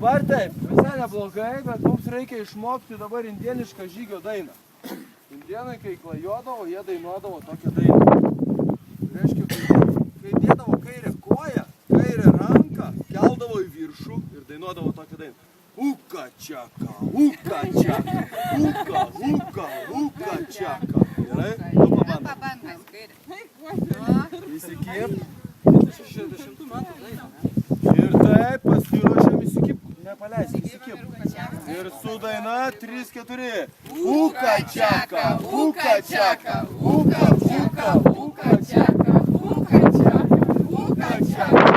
Dabar taip, visai neblogai, bet mums reikia išmokti dabar indienišką žygio dainą. Indienai, kai klajodavo, jie dainuodavo tokią dainą. Reiškia, kai dėdavo kairę koją, kairę ranką, keldavo į viršų ir dainuodavo tokią dainą. Uka čiaka, uka čiaka, uka, uka, uka čiaka. Gerai? Tu pabandai. Įsikip. 60 metų daina. Ir taip, pasiruošiam įsikip. Nepaleisi, įsikip. Ir su daina 3-4. Uka čiaka, uka čiaka, uka, uka, uka čiaka, uka čiaka, uka čiaka.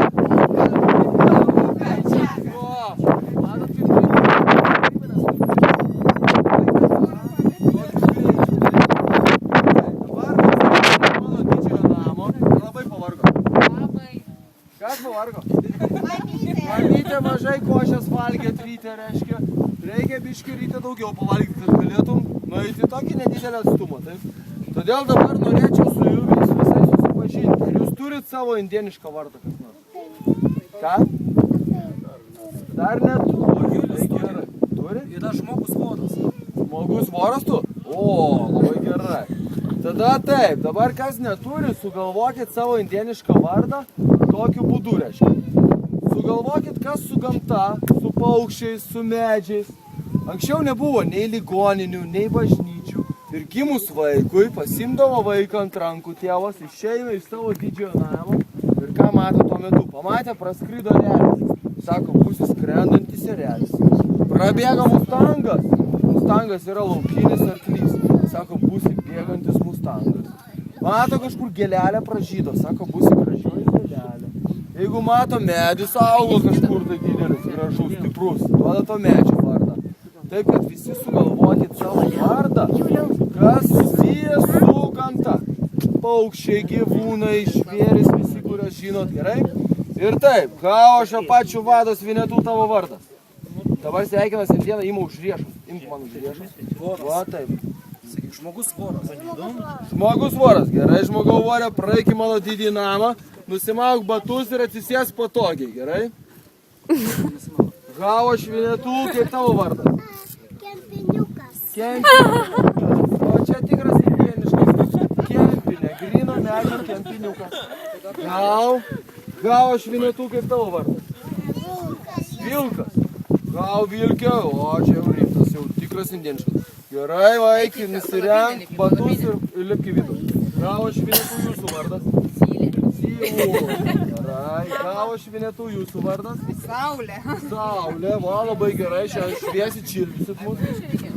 Kas pavargo? Mamytė mažai košės valgė ryte, reiškia. Reikia biškį ryte daugiau pavalgyti, kad galėtum nueiti tokį nedidelį atstumą. Taip? Todėl dabar norėčiau su jumis visai susipažinti. Ar jūs turit savo indienišką vardą kas nors? Ką? Dar neturi. Turi? Yra žmogus voras. Žmogus voras tu? O, labai gerai. Tada taip, dabar kas neturi, sugalvokit savo indienišką vardą tokiu būdu, reiškia. Sugalvokit, kas su gamta, su paukščiais, su medžiais. Anksčiau nebuvo nei ligoninių, nei bažnyčių. Ir gimus vaikui, pasimdavo vaiką ant rankų tėvas, išeina iš savo didžiojo namo. Ir ką mato tuo metu? Pamatė, praskrido erelis. Sako, būsi skrendantis erelis. Prabėga mustangas. Mustangas yra laukinis arklys. Sako, būsi bėgantis mustangas. Mato kažkur gėlelę pražydo. Sako, būsi gražioji gėlelė. Jeigu mato medis augo kažkur tai didelis, gražus, stiprus, duoda to medžio vardą. Taip, kad visi sugalvokit savo vardą, kas susijęs su gamta. Paukščiai, gyvūnai, žvėris, visi, kurios žinot, gerai? Ir taip, Gaušio pačių vadas Vinetų tavo vardas. Dabar sveikinas indieną, ima už riešus. Imk man už riešus. Va, taip. Žmogus voras. Žmogus voras. Gerai, žmogau vorė, praeik į mano didį namą, nusimauk batus ir atsisės patogiai, gerai? Gavo Švinetų, kaip tavo vardas? Kempiniukas. Kempiniukas. O čia tikras indieniškas. Kempinė, grino medžio kempiniukas. Gavo Švinetų, kaip tavo vardas? Vilkas. Gavo Vilkė, o čia jau rimtas, jau tikras indieniškas. Gerai, vaikai, nusirenk batus ir lipk į vidų. Gavo Švinetų, jūsų vardas? Gerai, Gavo Švinetų, jūsų vardas? Saulė. Saulė, va, labai gerai, šiandien šviesi čildysit mūsų.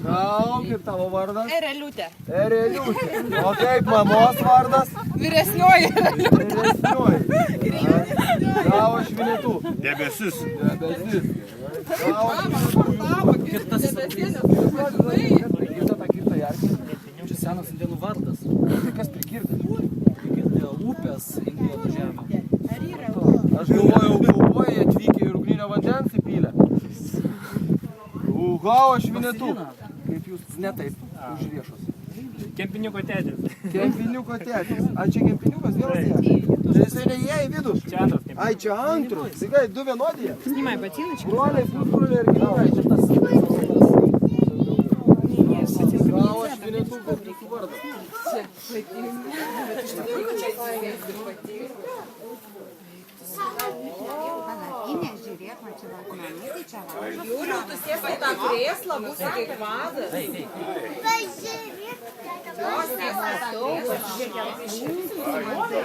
Gavo, kaip tavo vardas? Ereliutė. Ereliutė. O kaip mamos vardas? Vyresnioji ereliutė. Vyresnioji. Gavo Švinetų. Debesis. Debesis. Gavo Švinetų. Kirtasis arklys. Prikirta tą kirtą jarkį. Čia senas indėnų vardas. Tai kas prikirta? Prikirta upės indėnų žemė. Aš galvojau, kaubojai atvykę ir ugninio vandens įpylę. Gavo Švinetų. Kaip jūs, ne taip, už riešus. Kempiniuko tėtis. Kempiniuko tėtis. A čia kempiniukas vėl tėtis? Tai jisai neįėjo į vidų? Čia antras kempiniukas. Ai, čia antras. Taigi, du vienodie? Sнимай ботиночки. Broliai, pusbroliai ir giminaičiai. Gavo Švinetų, kaip jūsų vardas? Palapinė, žiūrėk, man čia vakmenų, tai čia vakmenų. Jūliu, tu sėsi į tą krėslą, būsi kaip vadas.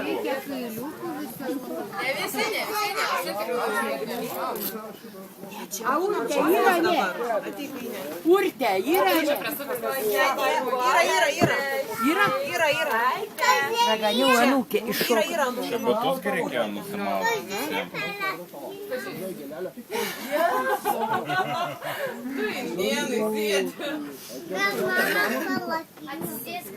Reikia kailiukų visokių. A urte yra, ne? Urte yra, ne? Yra. Raganių anūkė iššoko. Čia batus reikėjo nusimauti. Gal mama palapinė. Atsisėskit.